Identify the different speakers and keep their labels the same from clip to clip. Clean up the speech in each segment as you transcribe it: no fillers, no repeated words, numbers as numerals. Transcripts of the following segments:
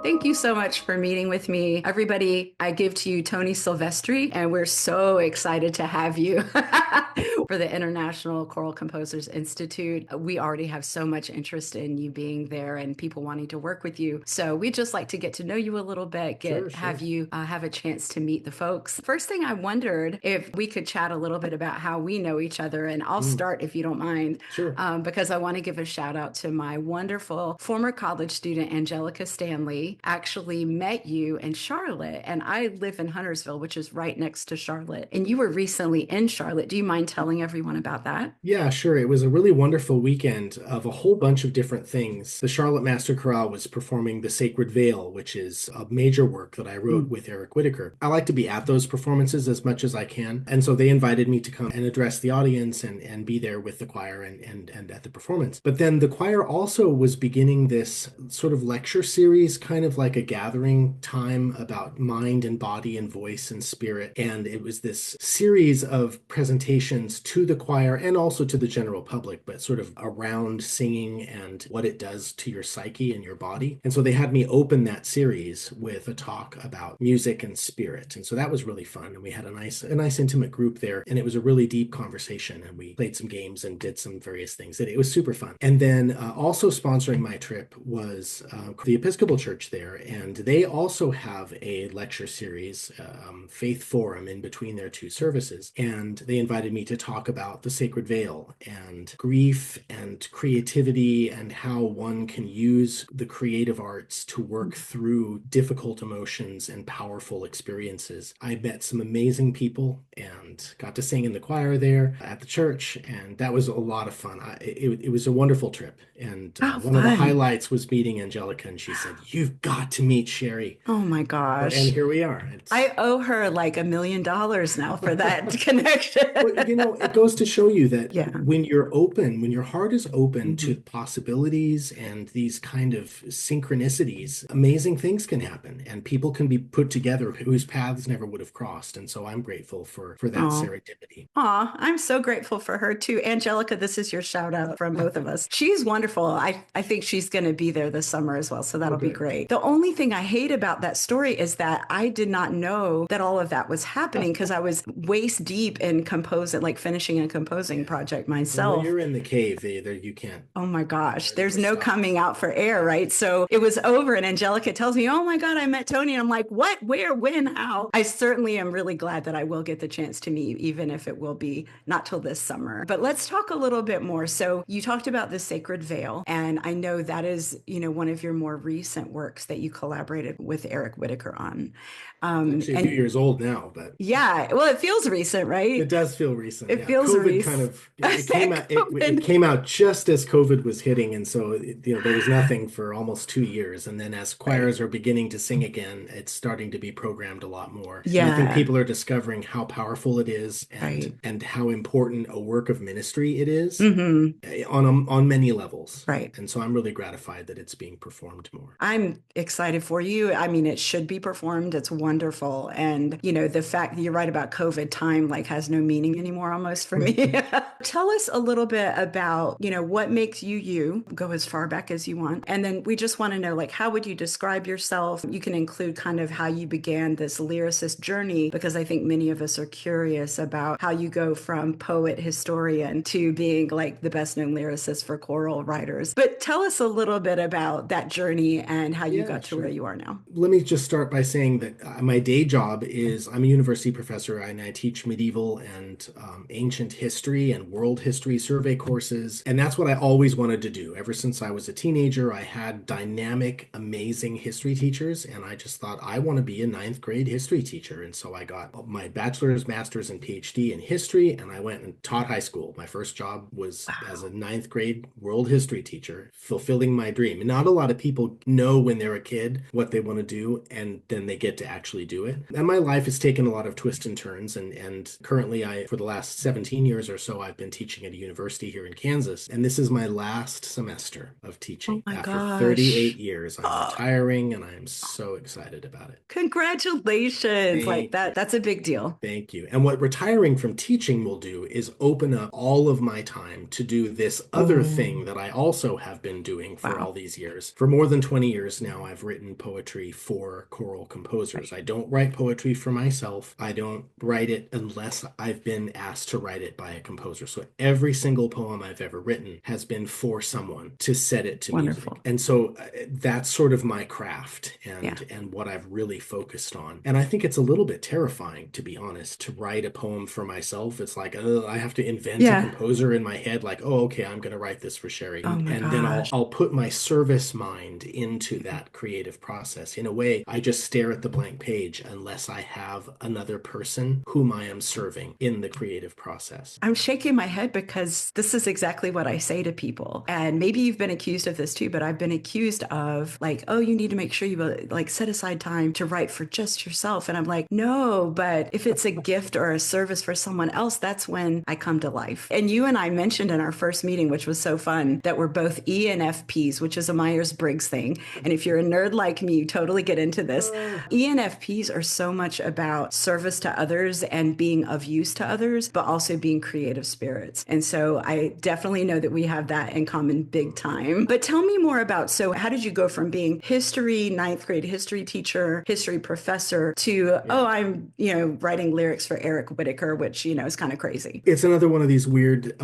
Speaker 1: Thank you so much for meeting with me. Everybody, I give to you Tony Silvestri, and we're so excited to have you for the International Choral Composers Institute. We already have so much interest in you being there and people wanting to work with you. So we'd just like to get to know you a little bit,
Speaker 2: Sure,
Speaker 1: have
Speaker 2: sure.
Speaker 1: you have a chance to meet the folks. First thing I wondered if we could chat a little bit about how we know each other, and I'll
Speaker 2: Mm,
Speaker 1: start if you don't mind,
Speaker 2: sure.
Speaker 1: because I want to give a shout out to my wonderful former college student, Angelica Stanley. Actually met you in Charlotte, and I live in Huntersville, which is right next to Charlotte. And you were recently in Charlotte. Do you mind telling everyone about that?
Speaker 2: Yeah, sure. It was a really wonderful weekend of a whole bunch of different things. The Charlotte Master Chorale was performing The Sacred Veil, which is a major work that I wrote
Speaker 1: Mm.
Speaker 2: with Eric Whitaker. I like to be at those performances as much as I can. And so they invited me to come and address the audience and be there with the choir and at the performance. But then the choir also was beginning this sort of lecture series, kind of like a gathering time about mind and body and voice and spirit. And it was this series of presentations to the choir and also to the general public, but sort of around singing and what it does to your psyche and your body. And so they had me open that series with a talk about music and spirit. And so that was really fun. And we had a nice intimate group there. And it was a really deep conversation. And we played some games and did some various things. It was super fun. And then also sponsoring my trip was the Episcopal Church there. And they also have a lecture series, Faith Forum, in between their two services. And they invited me to talk about the sacred veil and grief and creativity and how one can use the creative arts to work through difficult emotions and powerful experiences. I met some amazing people and got to sing in the choir there at the church, and that was a lot of fun. It was a wonderful trip. And
Speaker 1: How
Speaker 2: one of the
Speaker 1: fun.
Speaker 2: highlights was meeting Angelica, and she said, "You've got to meet Sherry."
Speaker 1: Oh my
Speaker 2: And
Speaker 1: gosh.
Speaker 2: here we are.
Speaker 1: I owe her like $1 million now for that connection.
Speaker 2: Well, it goes to show you that
Speaker 1: Yeah.
Speaker 2: when you're open, when your heart is open to
Speaker 1: Mhm.
Speaker 2: possibilities and these kind of synchronicities, amazing things can happen and people can be put together whose paths never would have crossed. And so I'm grateful for that
Speaker 1: Oh.
Speaker 2: serendipity.
Speaker 1: Aw, I'm so grateful for her too. Angelica, this is your shout out from both of us. She's wonderful. I think she's going to be there this summer as well. So
Speaker 2: Oh,
Speaker 1: that'll be
Speaker 2: good.
Speaker 1: great. The only thing I hate about that story is that I did not know that all of that was happening because I was waist deep in composing, like finishing a composing
Speaker 2: Yeah.
Speaker 1: project
Speaker 2: And when
Speaker 1: myself.
Speaker 2: you're in the cave, there you can't,
Speaker 1: Oh my gosh,
Speaker 2: there's
Speaker 1: there's
Speaker 2: no
Speaker 1: no
Speaker 2: stopping.
Speaker 1: coming out for air, right? So it was over, and Angelica tells me, "Oh my God, I met Tony." And I'm like, "What? Where? When? How?" I certainly am really glad that I will get the chance to meet, even if it will be not till this summer. But let's talk a little bit more. So you talked about the Sacred Veil, and I know that is, one of your more recent works that you collaborated with Eric Whitaker on.
Speaker 2: It's actually a few
Speaker 1: And
Speaker 2: years old now, but
Speaker 1: yeah, well, it feels recent,
Speaker 2: it
Speaker 1: right?
Speaker 2: does feel recent.
Speaker 1: It
Speaker 2: Yeah.
Speaker 1: feels
Speaker 2: COVID kind
Speaker 1: recent.
Speaker 2: of it came out it
Speaker 1: COVID.
Speaker 2: came out just as COVID was hitting, and so there was nothing for almost 2 years. And then as
Speaker 1: Right.
Speaker 2: choirs are beginning to sing again, it's starting to be programmed a lot more. And I think
Speaker 1: Yeah,
Speaker 2: people are discovering how powerful it is and
Speaker 1: right.
Speaker 2: and how important a work of ministry it is
Speaker 1: Hmm.
Speaker 2: on many levels.
Speaker 1: Right.
Speaker 2: And so I'm really gratified that it's being performed more.
Speaker 1: I'm excited for you. I mean, it should be performed. It's wonderful. And, the fact that you're right about COVID, time like has no meaning anymore almost for me. Tell us a little bit about, what makes you you. Go as far back as you want. And then we just want to know, like, how would you describe yourself? You can include kind of how you began this lyricist journey, because I think many of us are curious about how you go from poet historian to being like the best known lyricist for choral writers. But tell us a little bit about that journey and how you
Speaker 2: Yeah,
Speaker 1: got to where
Speaker 2: sure.
Speaker 1: you are now.
Speaker 2: Let me just start by saying that my day job is I'm a university professor and I teach medieval and ancient history and world history survey courses. And that's what I always wanted to do. Ever since I was a teenager, I had dynamic, amazing history teachers. And I just thought, I want to be a ninth grade history teacher. And so I got my bachelor's, master's, and PhD in history. And I went and taught high school. My first job was as a
Speaker 1: Wow.
Speaker 2: ninth grade world history teacher, fulfilling my dream. And not a lot of people know when they're a kid what they want to do, and then they get to actually do it. And my life has taken a lot of twists and turns, and currently, for the last 17 years or so, I've been teaching at a university here in Kansas, and this is my last semester of
Speaker 1: Oh
Speaker 2: teaching.
Speaker 1: my
Speaker 2: After 38
Speaker 1: gosh.
Speaker 2: years, I'm
Speaker 1: Oh,
Speaker 2: retiring, and I am so excited about it.
Speaker 1: congratulations. Like
Speaker 2: Thank you.
Speaker 1: that's a big deal.
Speaker 2: Thank you. And what retiring from teaching will do is open up all of my time to do this other
Speaker 1: Oh,
Speaker 2: thing that I also have been doing for
Speaker 1: wow.
Speaker 2: all these years. For more than 20 years now, I've written poetry for choral composers.
Speaker 1: Right.
Speaker 2: I don't write poetry for myself. I don't write it unless I've been asked to write it by a composer. So every single poem I've ever written has been for someone to set it to music.
Speaker 1: Wonderful.
Speaker 2: And so that's sort of my craft
Speaker 1: Yeah.
Speaker 2: and what I've really focused on. And I think it's a little bit terrifying, to be honest, to write a poem for myself. It's like, I have to invent a
Speaker 1: Yeah.
Speaker 2: composer in my head, like, oh, okay, I'm going to write this for Sherry.
Speaker 1: Oh my
Speaker 2: And then I'll
Speaker 1: gosh.
Speaker 2: I'll put my service mind into
Speaker 1: Mhm.
Speaker 2: that creative process. In a way, I just stare at the blank page unless I have another person whom I am serving in the creative process.
Speaker 1: I'm shaking my head because this is exactly what I say to people. And maybe you've been accused of this too, but I've been accused of like, oh, you need to make sure you like set aside time to write for just yourself. And I'm like, no, but if it's a gift or a service for someone else, that's when I come to life. And you and I mentioned in our first meeting, which was so fun, that we're both ENFPs, which is a Myers-Briggs thing. And if you're a nerd like me, you totally get into this.
Speaker 2: Uh,
Speaker 1: ENFPs are so much about service to others and being of use to others, but also being creative spirits. And so I definitely know that we have that in common big time. But tell me more about, so how did you go from being history, ninth grade history teacher, history professor to, oh,
Speaker 2: yeah.
Speaker 1: I'm, writing lyrics for Eric Whitacre, which, is kind of crazy.
Speaker 2: It's another one of these weird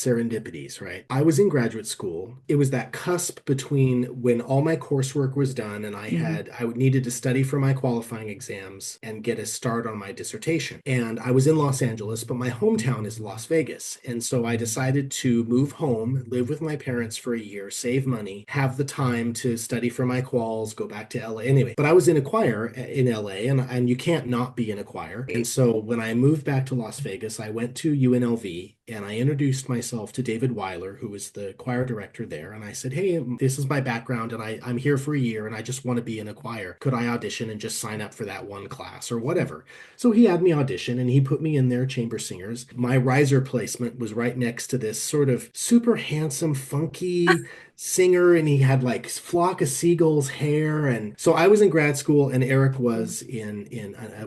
Speaker 2: serendipities, right? I was in graduate school. It was that cusp between when all my coursework was done and
Speaker 1: Mhm.
Speaker 2: I needed to study for my qualifying exams and get a start on my dissertation. And I was in Los Angeles, but my hometown is Las Vegas. And so I decided to move home, live with my parents for a year, save money, have the time to study for my quals, go back to LA. Anyway, but I was in a choir in LA, and you can't not be in a choir. And so when I moved back to Las Vegas, I went to UNLV and I introduced myself to David Weiler, who was the choir director there. And I said, hey, this is my background and I'm here for a year and I just want to be in a choir. Could I audition and just sign up for that one class or whatever? So he had me audition and he put me in their chamber singers. My riser placement was right next to this sort of super handsome, funky singer, and he had like flock of seagulls hair. And so I was in grad school and Eric was in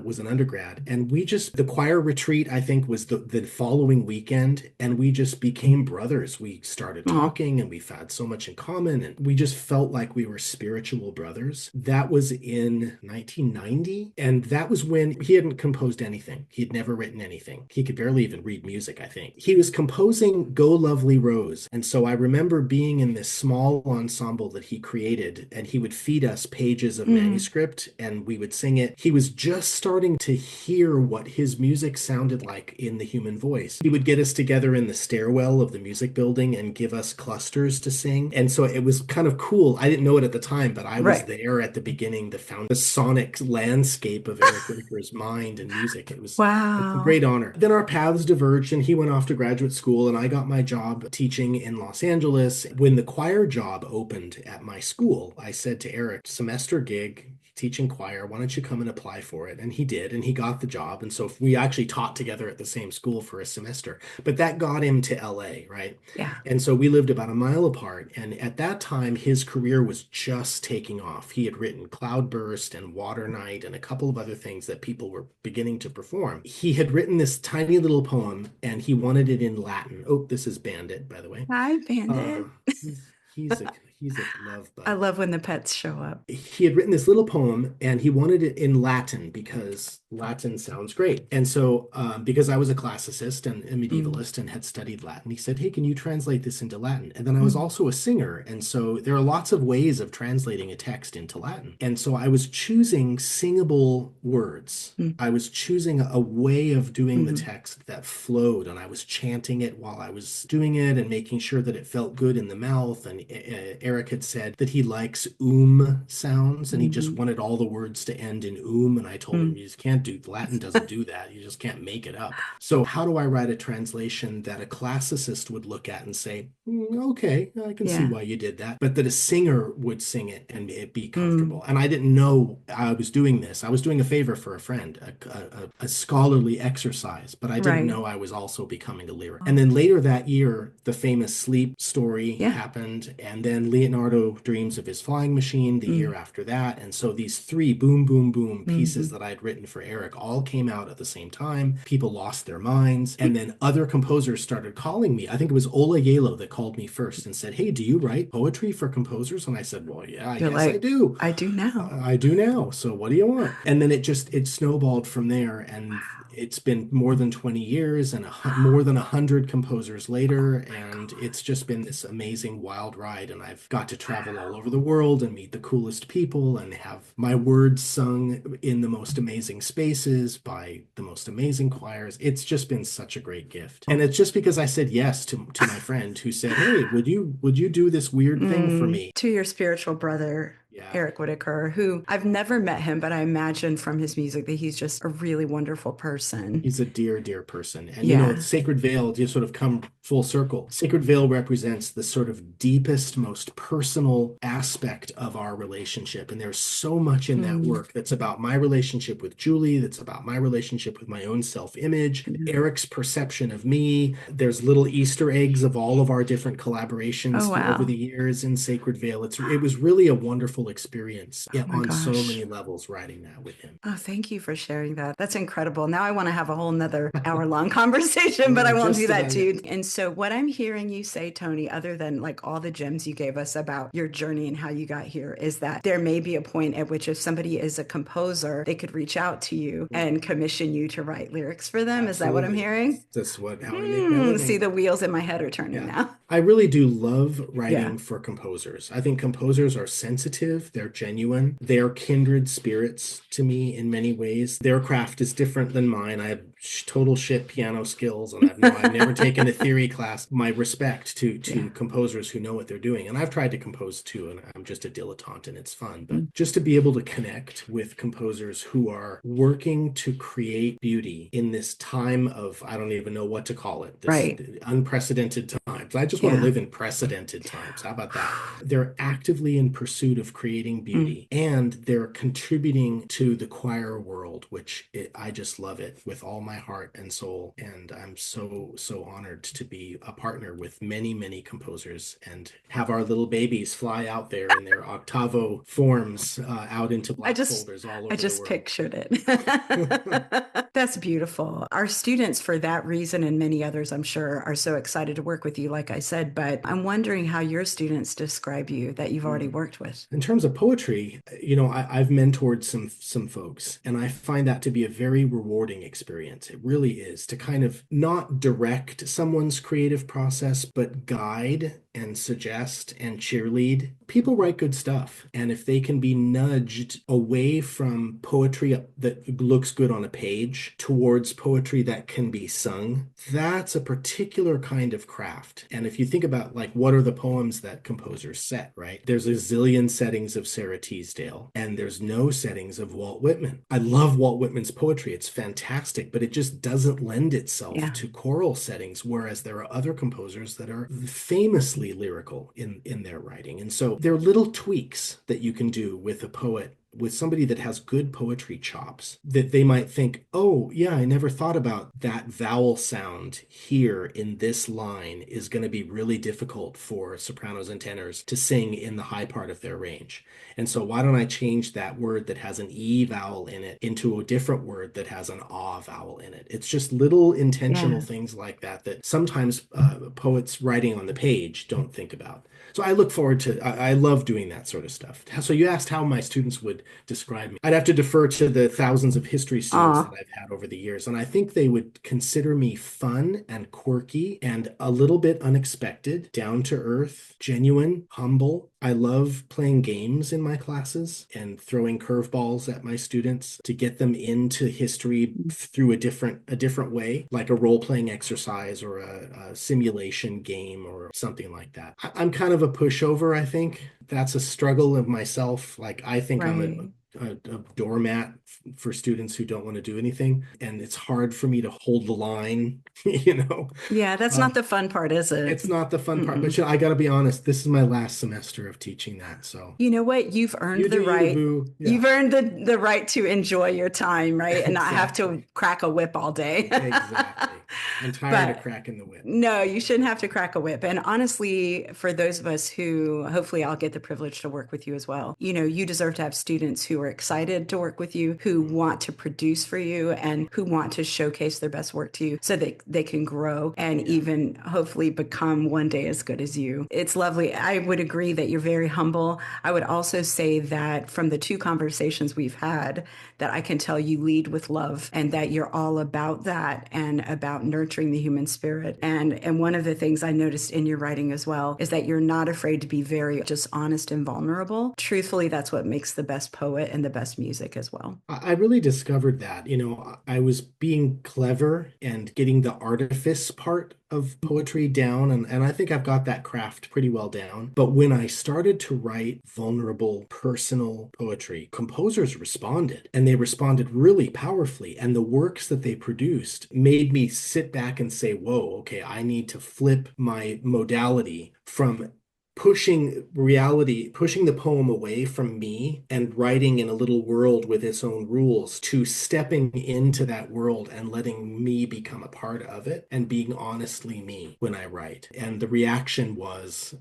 Speaker 2: was an undergrad, and we just, the choir retreat I think was the following weekend, and we just became brothers. We started
Speaker 1: Oh,
Speaker 2: talking and we've had so much in common, and we just felt like we were spiritual brothers. That was in 1990, and that was when he hadn't composed anything. He'd never written anything. He could barely even read music, I think. He was composing Go Lovely Rose, and so I remember being in this small ensemble that he created, and he would feed us pages of
Speaker 1: mm,
Speaker 2: manuscript and we would sing it. He was just starting to hear what his music sounded like in the human voice. He would get us together in the stairwell of the music building and give us clusters to sing. And so it was kind of cool. I didn't know it at the time, but I was
Speaker 1: right.
Speaker 2: there at the beginning to found the sonic landscape of Eric Whitacre's mind and music. It's a
Speaker 1: Wow.
Speaker 2: great honor. Then our paths diverged and he went off to graduate school and I got my job teaching in Los Angeles. When the choir job opened at my school, I said to Eric, semester gig, teaching choir, why don't you come and apply for it? And he did, and he got the job. And so we actually taught together at the same school for a semester. But that got him to LA, right?
Speaker 1: Yeah.
Speaker 2: And so we lived about a mile apart. And at that time, his career was just taking off. He had written Cloudburst and Water Night and a couple of other things that people were beginning to perform. He had written this tiny little poem and he wanted it in Latin. Oh, this is Bandit, by the way.
Speaker 1: Hi,
Speaker 2: Uh,
Speaker 1: Bandit.
Speaker 2: he's a love
Speaker 1: I
Speaker 2: bug.
Speaker 1: love when the pets show up.
Speaker 2: He had written this little poem and he wanted it in Latin because Latin sounds great. And so, because I was a classicist and a
Speaker 1: Mm,
Speaker 2: medievalist and had studied Latin, he said, hey, can you translate this into Latin? And then I was
Speaker 1: mm,
Speaker 2: also a singer. And so there are lots of ways of translating a text into Latin. And so I was choosing singable words.
Speaker 1: mm,
Speaker 2: I was choosing a way of doing the
Speaker 1: mm,
Speaker 2: text that flowed, and I was chanting it while I was doing it and making sure that it felt good in the mouth. And Eric had said that he likes sounds and he just
Speaker 1: mm,
Speaker 2: wanted all the words to end in and I told him
Speaker 1: mm.
Speaker 2: you just can't can't do Latin, doesn't do that. You just can't make it up. So how do I write a translation that a classicist would look at and say, okay, I can see
Speaker 1: Yeah.
Speaker 2: why you did that, but that a singer would sing it and it be
Speaker 1: Mm.
Speaker 2: comfortable. And I didn't know I was doing this. I was doing a favor for a friend, a scholarly exercise, but I didn't
Speaker 1: Right.
Speaker 2: know I was also becoming a lyric. And then later that year, the famous Sleep story
Speaker 1: Yeah.
Speaker 2: happened, and then Leonardo dreams of his flying machine the year
Speaker 1: Mm.
Speaker 2: after that. And so these three boom, boom, boom pieces
Speaker 1: Mm.
Speaker 2: that I had written for Eric all came out at the same time. People lost their minds. And then other composers started calling me. I think it was Ola Yalo that called me first and said, hey, do you write poetry for composers? And I said, well, yeah, I
Speaker 1: You're
Speaker 2: guess I
Speaker 1: like,
Speaker 2: do.
Speaker 1: I do now.
Speaker 2: I do now. So what do you want? And then it snowballed from there. And it's been more than 20 years and more than 100 composers later. And it's just been this amazing wild ride. And I've got to travel all over the world and meet the coolest people and have my words sung in the most amazing spaces by the most amazing choirs. It's just been such a great gift. And it's just because I said yes to my friend who said, hey, would you do this weird thing for me?
Speaker 1: To your spiritual brother,
Speaker 2: Yeah.
Speaker 1: Eric Whitaker, who I've never met him, but I imagine from his music that he's just a really wonderful person.
Speaker 2: He's a dear, dear person. And
Speaker 1: Yeah.
Speaker 2: Sacred Veil, you sort of come full circle. Sacred Veil represents the sort of deepest, most personal aspect of our relationship. And there's so much in that
Speaker 1: Mm.
Speaker 2: work that's about my relationship with Julie, that's about my relationship with my own self-image,
Speaker 1: Yeah.
Speaker 2: Eric's perception of me. There's little Easter eggs of all of our different
Speaker 1: Oh,
Speaker 2: collaborations over
Speaker 1: wow.
Speaker 2: the years in Sacred Veil. It was really a wonderful experience,
Speaker 1: Oh
Speaker 2: yeah,
Speaker 1: my
Speaker 2: on so
Speaker 1: gosh.
Speaker 2: many levels writing that with him.
Speaker 1: Oh, thank you for sharing that. That's incredible. Now I want to have a whole nother hour-long conversation, but I won't do
Speaker 2: Just
Speaker 1: that
Speaker 2: about
Speaker 1: to
Speaker 2: it.
Speaker 1: you. And so what I'm hearing you say, Tony, other than like all the gems you gave us about your journey and how you got here, is that there may be a point at which if somebody is a composer, they could reach out to you and commission you to write lyrics for them. Is that what I'm
Speaker 2: Absolutely.
Speaker 1: hearing?
Speaker 2: That's how I make my
Speaker 1: See,
Speaker 2: living.
Speaker 1: the wheels in my head are turning
Speaker 2: Yeah.
Speaker 1: now.
Speaker 2: I really do love
Speaker 1: Yeah.
Speaker 2: writing for composers. I think composers are sensitive, they're genuine, they're kindred spirits to me in many ways. Their craft is different than mine. I have total shit piano skills and I've never taken a theory class. My respect to
Speaker 1: Yeah.
Speaker 2: composers who know what they're doing. And I've tried to compose too, and I'm just a dilettante and it's fun. But
Speaker 1: Mm.
Speaker 2: just to be able to connect with composers who are working to create beauty in this time of, I don't even know what to call it, this
Speaker 1: Right.
Speaker 2: unprecedented times. I just want to
Speaker 1: Yeah.
Speaker 2: live in precedented times. How about that? They're actively in pursuit of creating
Speaker 1: Mm.
Speaker 2: beauty and they're contributing to the choir world, which I just love it with all my heart and soul. And I'm so, so honored to be a partner with many, many composers and have our little babies fly out there in their octavo forms out into
Speaker 1: I
Speaker 2: black
Speaker 1: just
Speaker 2: folders all
Speaker 1: I
Speaker 2: over the
Speaker 1: just
Speaker 2: world.
Speaker 1: pictured it. That's beautiful. Our students, for that reason and many others, I'm sure, are so excited to work with you, like I said. But I'm wondering how your students describe you that you've already worked with.
Speaker 2: In terms of poetry, I've mentored some folks, and I find that to be a very rewarding experience. It really is to kind of not direct someone's creative process, but guide and suggest and cheerlead. People write good stuff, and if they can be nudged away from poetry that looks good on a page towards poetry that can be sung, that's a particular kind of craft. And if you think about like what are the poems that composers set, right? There's a zillion settings of Sarah Teasdale, and there's no settings of Walt Whitman. I love Walt Whitman's poetry. It's fantastic, but it just doesn't lend itself
Speaker 1: Yeah.
Speaker 2: to choral settings, whereas there are other composers that are famously lyrical in their writing. And so there are little tweaks that you can do with a poet, with somebody that has good poetry chops, that they might think, oh, yeah, I never thought about that vowel sound here in this line is going to be really difficult for sopranos and tenors to sing in the high part of their range. And so why don't I change that word that has an E vowel in it into a different word that has an ah vowel in it? It's just little intentional
Speaker 1: Yeah.
Speaker 2: things like that that sometimes poets writing on the page don't think about. So I look forward to, I love doing that sort of stuff. So you asked how my students would describe me. I'd have to defer to the thousands of history students that
Speaker 1: Aw.
Speaker 2: I've had over the years. And I think they would consider me fun and quirky and a little bit unexpected, down to earth, genuine, humble. I love playing games in my classes and throwing curveballs at my students to get them into history through a different way, like a role-playing exercise or a simulation game or something like that. I'm kind of a pushover, I think. That's a struggle of myself. Like I think I'm a
Speaker 1: Right.
Speaker 2: a doormat for students who don't want to do anything. And it's hard for me to hold the line, you know.
Speaker 1: Yeah, that's
Speaker 2: Uh,
Speaker 1: not the fun part, is it?
Speaker 2: it's not the fun part, but
Speaker 1: Mm-mm.
Speaker 2: I got to be honest, this is my last semester of teaching that. So
Speaker 1: You know what? You've earned
Speaker 2: you
Speaker 1: the
Speaker 2: do you,
Speaker 1: right.
Speaker 2: boo. Yeah,
Speaker 1: You've earned the right to enjoy your time, right? And not have to
Speaker 2: exactly.
Speaker 1: crack a whip all day.
Speaker 2: Exactly. I'm tired of
Speaker 1: But
Speaker 2: cracking the whip.
Speaker 1: no, you shouldn't have to crack a whip. And honestly, for those of us who hopefully I'll get the privilege to work with you as well, you deserve to have students who are excited to work with you, who
Speaker 2: Mhm.
Speaker 1: want to produce for you, and who want to showcase their best work to you so that they can grow and
Speaker 2: Yeah.
Speaker 1: even hopefully become one day as good as you. It's lovely. I would agree that you're very humble. I would also say that from the two conversations we've had, that I can tell you lead with love and that you're all about that and about nurturing the human spirit. And one of the things I noticed in your writing as well is that you're not afraid to be very just honest and vulnerable. Truthfully, that's what makes the best poet and the best music as well.
Speaker 2: I really discovered that, I was being clever and getting the artifice part of poetry down, and I think I've got that craft pretty well down. But when I started to write vulnerable, personal poetry, composers responded, and they responded really powerfully. And the works that they produced made me sit back and say, whoa, okay, I need to flip my modality from pushing the poem away from me and writing in a little world with its own rules to stepping into that world and letting me become a part of it and being honestly me when I write. And the reaction was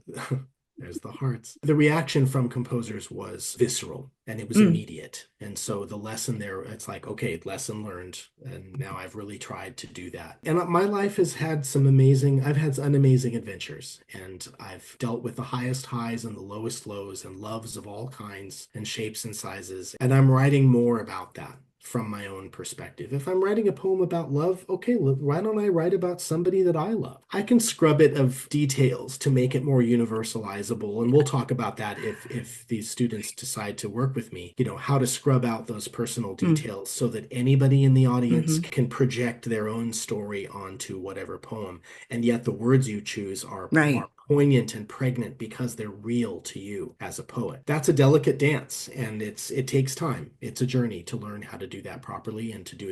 Speaker 2: there's the hearts. The reaction from composers was visceral and it was
Speaker 1: Mm.
Speaker 2: immediate. And so the lesson there, it's like, okay, lesson learned. And now I've really tried to do that. And my life has had I've had some amazing adventures and I've dealt with the highest highs and the lowest lows and loves of all kinds and shapes and sizes. And I'm writing more about that from my own perspective. If I'm writing a poem about love, okay, why don't I write about somebody that I love? I can scrub it of details to make it more universalizable. And we'll talk about that if these students decide to work with me, how to scrub out those personal
Speaker 1: Mm.
Speaker 2: details so that anybody in the audience
Speaker 1: Hmm.
Speaker 2: can project their own story onto whatever poem. And yet the words you choose are
Speaker 1: Right.
Speaker 2: poignant and pregnant because they're real to you as a poet. That's a delicate dance, and it takes time. It's a journey to learn how to do that properly and to do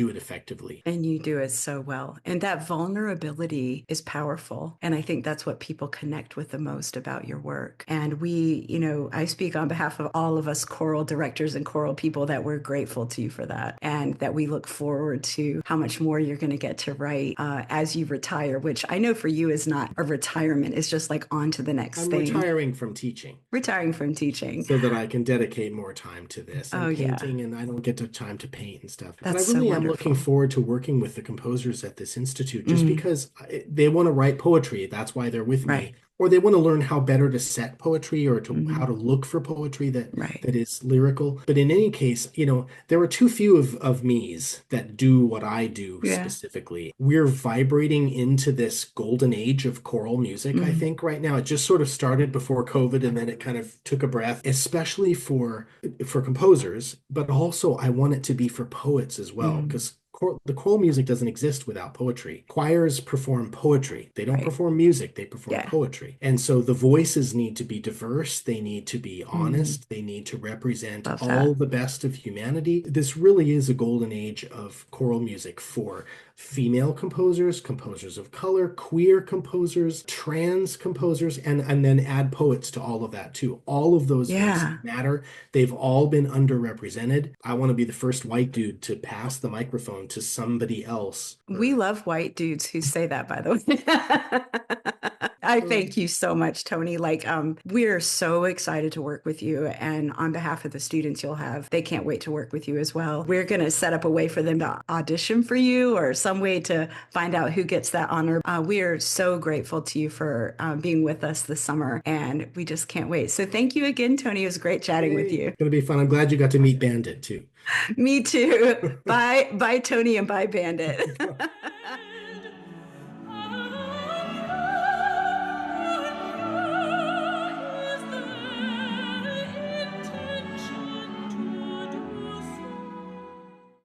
Speaker 2: it effectively.
Speaker 1: And you do it so well. And that vulnerability is powerful. And I think that's what people connect with the most about your work. And I speak on behalf of all of us choral directors and choral people that we're grateful to you for that. And that we look forward to how much more you're going to get to write as you retire, which I know for you is not a retirement. It's just like on to the next
Speaker 2: I'm
Speaker 1: thing.
Speaker 2: retiring from teaching
Speaker 1: Retiring from teaching.
Speaker 2: so that I can dedicate more time to this
Speaker 1: Oh,
Speaker 2: and
Speaker 1: yeah.
Speaker 2: painting, and I don't get to time to paint and stuff. But I
Speaker 1: That's so
Speaker 2: really am looking
Speaker 1: wonderful.
Speaker 2: forward to working with the composers at this institute just
Speaker 1: Mm,
Speaker 2: because they want to write poetry. That's why they're with
Speaker 1: right.
Speaker 2: me. Or they want to learn how better to set poetry or to how
Speaker 1: Hmm.
Speaker 2: to look for poetry
Speaker 1: Right.
Speaker 2: that is lyrical. But in any case, there are too few of me's that do what I do
Speaker 1: Yeah.
Speaker 2: specifically. We're vibrating into this golden age of choral music, I
Speaker 1: Mm,
Speaker 2: think, right now. It just sort of started before COVID and then it kind of took a breath, especially for composers, but also I want it to be for poets as well,
Speaker 1: mm,
Speaker 2: because the choral music doesn't exist without poetry. Choirs perform poetry. They don't
Speaker 1: right.
Speaker 2: perform music, they perform
Speaker 1: Yeah.
Speaker 2: poetry. And so the voices need to be diverse, they need to be
Speaker 1: Mm,
Speaker 2: honest, they need to represent
Speaker 1: love
Speaker 2: all
Speaker 1: that.
Speaker 2: the best of humanity. This really is a golden age of choral music for female composers, composers of color, queer composers, trans composers, and then add poets to all of that too. All of those voices
Speaker 1: Yeah.
Speaker 2: matter. They've all been underrepresented. I want to be the first white dude to pass the microphone to somebody else.
Speaker 1: We love white dudes who say that, by the way. I thank you so much, Tony. We're so excited to work with you. And on behalf of the students you'll have, they can't wait to work with you as well. We're going to set up a way for them to audition for you or some way to find out who gets that honor. We are so grateful to you for being with us this summer. And we just can't wait. So thank you again, Tony. It was great chatting with
Speaker 2: Yay.
Speaker 1: you.
Speaker 2: It's going to be fun. I'm glad you got to meet Bandit too.
Speaker 1: Me too. Bye, bye, Tony, and bye, Bandit.